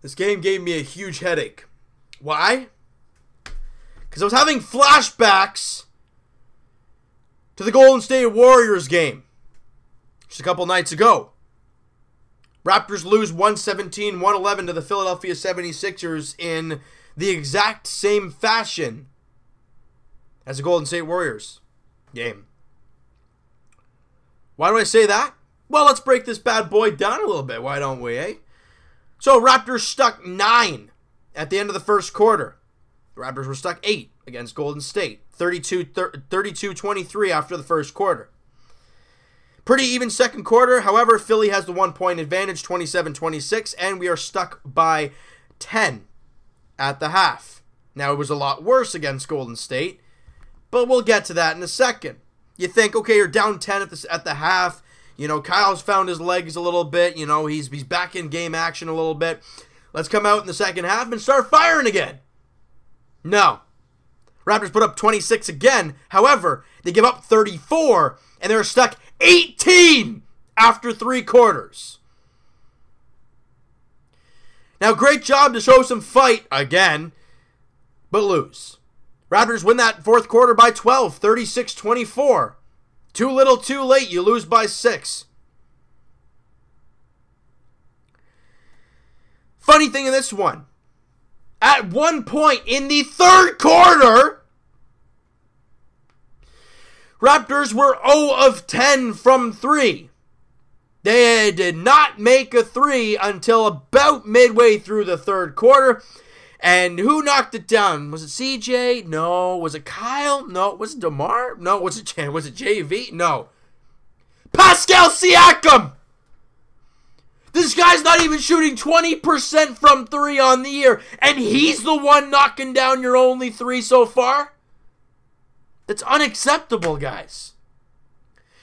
This game gave me a huge headache. Why? Because I was having flashbacks to the Golden State Warriors game just a couple nights ago. Raptors lose 117-111 to the Philadelphia 76ers in the exact same fashion as the Golden State Warriors game. Why do I say that? Well, let's break this bad boy down a little bit. Why don't we, eh? So, Raptors stuck 9 at the end of the first quarter. The Raptors were stuck 8 against Golden State. 32-23 after the first quarter. Pretty even second quarter. However, Philly has the 1-point advantage, 27-26, and we are stuck by 10 at the half. Now, it was a lot worse against Golden State, but we'll get to that in a second. You think, okay, you're down 10 at the half. You know, Kyle's found his legs a little bit. You know, he's back in game action a little bit. Let's come out in the second half and start firing again. No. Raptors put up 26 again. However, they give up 34, and they're stuck 18 after 3 quarters. Now, great job to show some fight again, but lose. Raptors win that fourth quarter by 12, 36-24. Too little, too late. You lose by 6. Funny thing in this one, at one point in the third quarter, Raptors were 0 of 10 from 3. They did not make a 3 until about midway through the third quarter. And who knocked it down? Was it CJ? No. Was it Kyle? No. Was it DeMar? No. Was it JV? No. Pascal Siakam! This guy's not even shooting 20% from 3 on the year, and he's the one knocking down your only 3 so far? That's unacceptable, guys.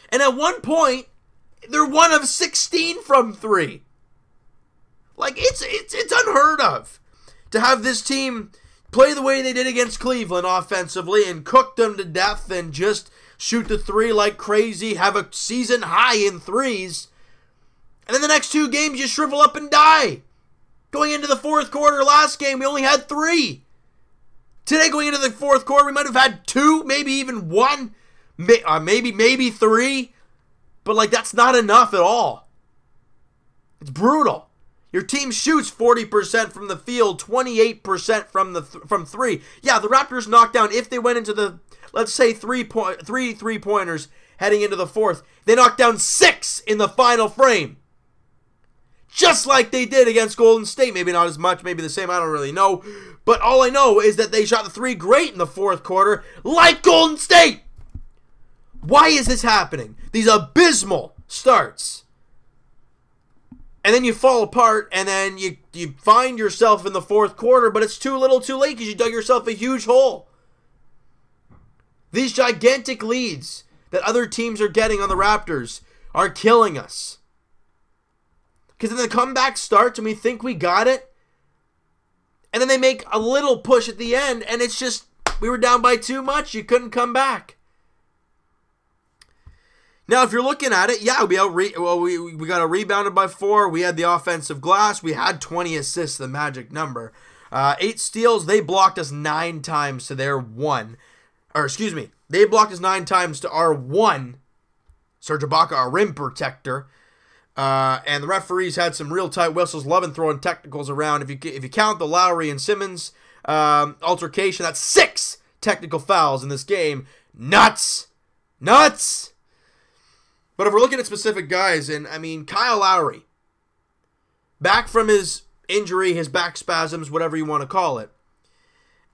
And at one point, they're 1 of 16 from 3. Like, it's unheard of to have this team play the way they did against Cleveland offensively and cook them to death and just shoot the 3 like crazy, have a season high in 3s. And then the next 2 games, you shrivel up and die. Going into the fourth quarter last game, we only had 3. Today, going into the fourth quarter, we might have had 2, maybe even 1, maybe 3. But, like, that's not enough at all. It's brutal. Your team shoots 40% from the field, 28% from 3. Yeah, the Raptors knocked down, if they went into the, let's say, 3 3-pointers heading into the fourth, they knocked down 6 in the final frame. Just like they did against Golden State. Maybe not as much, maybe the same, I don't really know. But all I know is that they shot the 3 great in the fourth quarter, like Golden State. Why is this happening? These abysmal starts. And then you fall apart, and then you find yourself in the fourth quarter, but it's too little too late because you dug yourself a huge hole. These gigantic leads that other teams are getting on the Raptors are killing us. Because then the comeback starts, and we think we got it. And then they make a little push at the end, and it's just, we were down by too much. You couldn't come back. Now, if you're looking at it, yeah, we got a rebounded by 4. We had the offensive glass. We had 20 assists, the magic number. 8 steals. They blocked us 9 times to their 1. Or, excuse me, they blocked us 9 times to our 1. Serge Ibaka, our rim protector. And the referees had some real tight whistles, loving throwing technicals around. If you count the Lowry and Simmons altercation, that's 6 technical fouls in this game. Nuts! Nuts! But if we're looking at specific guys, and I mean, Kyle Lowry, back from his injury, his back spasms, whatever you want to call it.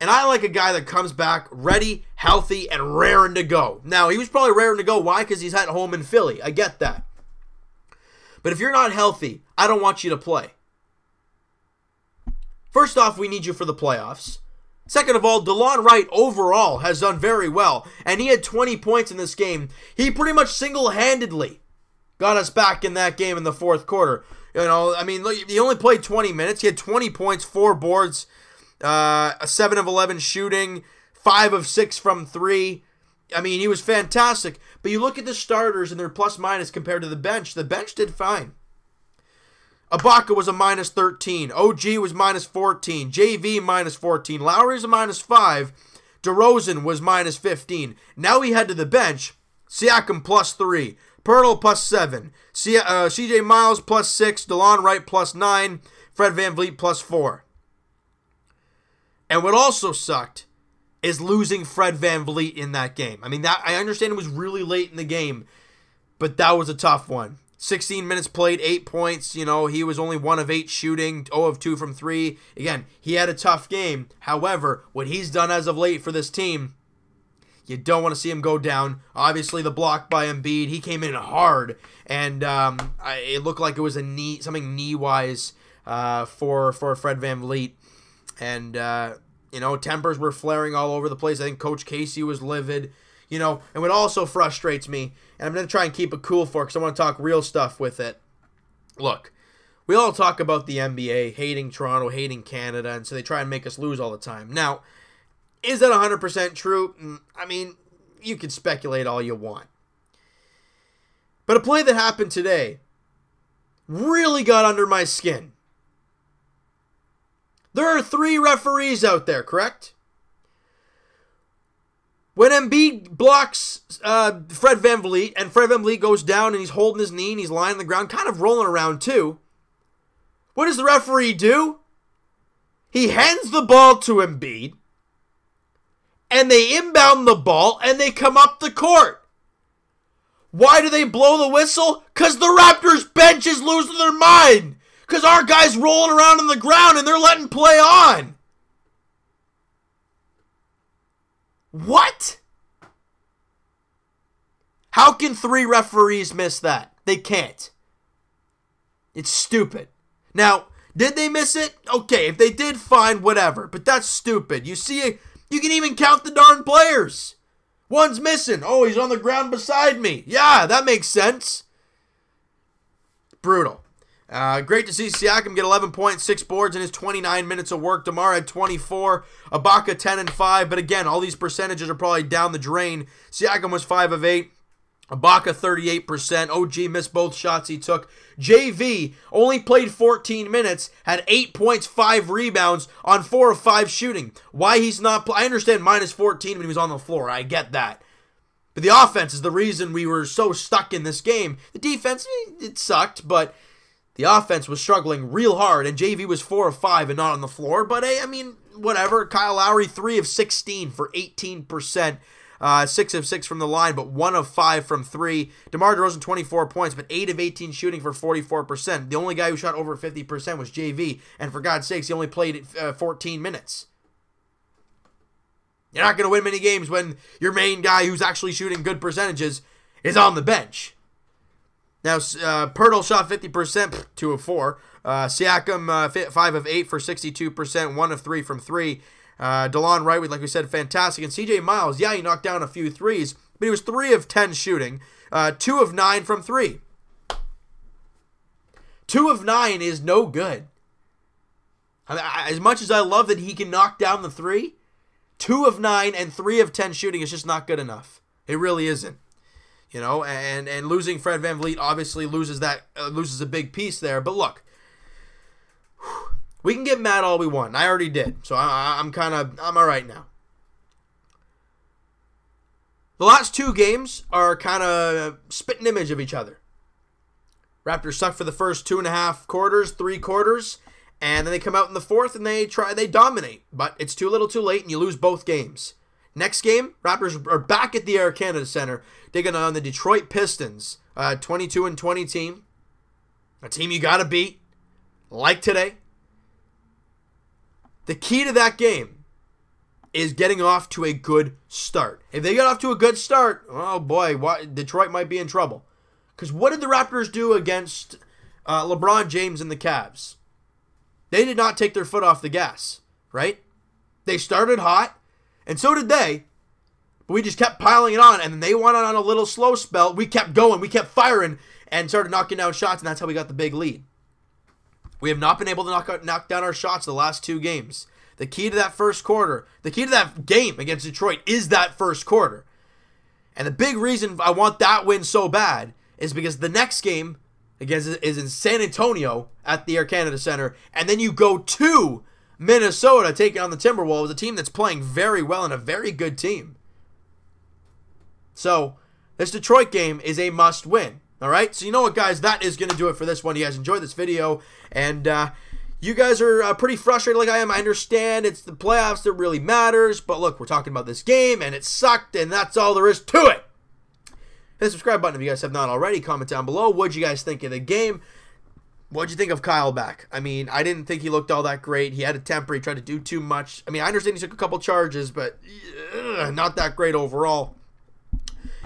And I like a guy that comes back ready, healthy, and raring to go. Now, he was probably raring to go. Why? Because he's at home in Philly. I get that. But if you're not healthy, I don't want you to play. First off, we need you for the playoffs. Second of all, DeLon Wright overall has done very well, and he had 20 points in this game. He pretty much single-handedly got us back in that game in the fourth quarter. You know, I mean, he only played 20 minutes. He had 20 points, 4 boards, a 7 of 11 shooting, 5 of 6 from 3. I mean, he was fantastic. But you look at the starters and their plus-minus compared to the bench. The bench did fine. Ibaka was a minus 13. OG was minus 14. JV minus 14. Lowry's a minus 5. DeRozan was minus 15. Now we head to the bench. Siakam plus 3. Pirtle plus 7. CJ Miles plus 6. DeLon Wright plus 9. Fred VanVleet plus 4. And what also sucked is losing Fred VanVleet in that game. I mean, that I understand it was really late in the game, but that was a tough one. 16 minutes played, 8 points. You know, he was only 1 of 8 shooting, 0 of 2 from 3. Again, he had a tough game. However, what he's done as of late for this team, you don't want to see him go down. Obviously, the block by Embiid, he came in hard, and it looked like it was something knee-wise for Fred VanVleet. And, you know, tempers were flaring all over the place. I think Coach Casey was livid. You know, and what also frustrates me, and I'm going to try and keep it cool for it because I want to talk real stuff with it. Look, we all talk about the NBA, hating Toronto, hating Canada, and so they try and make us lose all the time. Now, is that 100% true? I mean, you can speculate all you want. But a play that happened today really got under my skin. There are 3 referees out there, correct? When Embiid blocks Fred VanVleet, and Fred VanVleet goes down and he's holding his knee and he's lying on the ground, kind of rolling around too, what does the referee do? He hands the ball to Embiid, and they inbound the ball, and they come up the court. Why do they blow the whistle? Because the Raptors bench is losing their mind. Because our guy's rolling around on the ground, and they're letting play on. What? How can 3 referees miss that? They can't. It's stupid. Now, did they miss it? Okay, if they did, fine, whatever. But that's stupid. You see, you can even count the darn players. One's missing. Oh, he's on the ground beside me. Yeah, that makes sense. Brutal. Great to see Siakam get 11 points, 6 boards in his 29 minutes of work. DeMar had 24. Ibaka 10 and 5. But again, all these percentages are probably down the drain. Siakam was 5 of 8. Ibaka 38%. OG missed both shots he took. JV only played 14 minutes, had 8 points, 5 rebounds on 4 of 5 shooting. Why he's not... I understand minus 14 when he was on the floor. I get that. But the offense is the reason we were so stuck in this game. The defense, it sucked, but... the offense was struggling real hard, and JV was 4 of 5 and not on the floor. But, hey, I mean, whatever. Kyle Lowry, 3 of 16 for 18%. 6 of 6 from the line, but 1 of 5 from 3. DeMar DeRozan, 24 points, but 8 of 18 shooting for 44%. The only guy who shot over 50% was JV, and for God's sakes, he only played 14 minutes. You're not going to win many games when your main guy who's actually shooting good percentages is on the bench. Now, Pirtle shot 50%, 2 of 4. Siakam, 5 of 8 for 62%, 1 of 3 from 3. DeLon Wright, like we said, fantastic. And CJ Miles, yeah, he knocked down a few threes, but he was 3 of 10 shooting, 2 of 9 from 3. 2 of 9 is no good. I mean, as much as I love that he can knock down the 3, 2 of 9 and 3 of 10 shooting is just not good enough. It really isn't. You know, and losing Fred VanVleet obviously loses a big piece there. But look, we can get mad all we want. I already did, so I'm all right now. The last 2 games are kind of spitting image of each other. Raptors suck for the first 2.5 quarters, 3 quarters, and then they come out in the 4th and they dominate. But it's too little, too late, and you lose both games. Next game, Raptors are back at the Air Canada Center, taking on the Detroit Pistons, 22-20 team, a team you got to beat, like today. The key to that game is getting off to a good start. If they get off to a good start, oh boy, Detroit might be in trouble. Because what did the Raptors do against LeBron James and the Cavs? They did not take their foot off the gas, right? They started hot. And so did they, but we just kept piling it on, and then they went on a little slow spell. We kept going, we kept firing, and started knocking down shots, and that's how we got the big lead. We have not been able to knock down our shots the last 2 games. The key to that first quarter, the key to that game against Detroit is that first quarter. And the big reason I want that win so bad is because the next game is in San Antonio at the Air Canada Center, and then you go to Minnesota taking on the Timberwolves, a team that's playing very well and a very good team. So this Detroit game is a must-win. All right? So you know what, guys? That is going to do it for this one. You guys enjoyed this video, and you guys are pretty frustrated like I am. I understand it's the playoffs that really matters, but look, we're talking about this game, and it sucked, and that's all there is to it. Hit the subscribe button if you guys have not already. Comment down below. What'd you guys think of the game? What'd you think of Kyle back? I mean, I didn't think he looked all that great. He had a temper. He tried to do too much. I mean, I understand he took a couple charges, but not that great overall.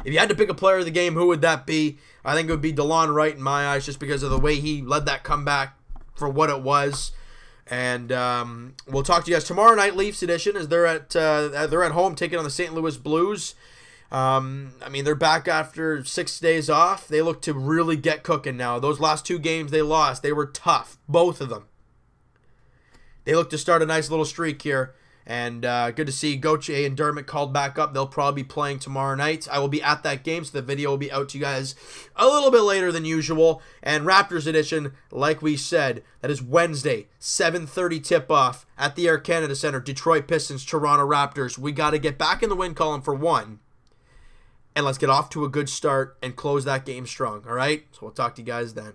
If you had to pick a player of the game, who would that be? I think it would be DeLon Wright in my eyes, just because of the way he led that comeback for what it was. And we'll talk to you guys tomorrow night, Leafs edition, as they're at home taking on the St. Louis Blues. I mean, they're back after 6 days off. They look to really get cooking now. Those last 2 games they lost, they were tough, both of them. They look to start a nice little streak here. And good to see Gauthier and Dermott called back up. They'll probably be playing tomorrow night. I will be at that game, so the video will be out to you guys a little bit later than usual. And Raptors edition, like we said, that is Wednesday, 7:30 tip-off at the Air Canada Center. Detroit Pistons, Toronto Raptors. We got to get back in the win column for one. And let's get off to a good start and close that game strong, all right? So we'll talk to you guys then.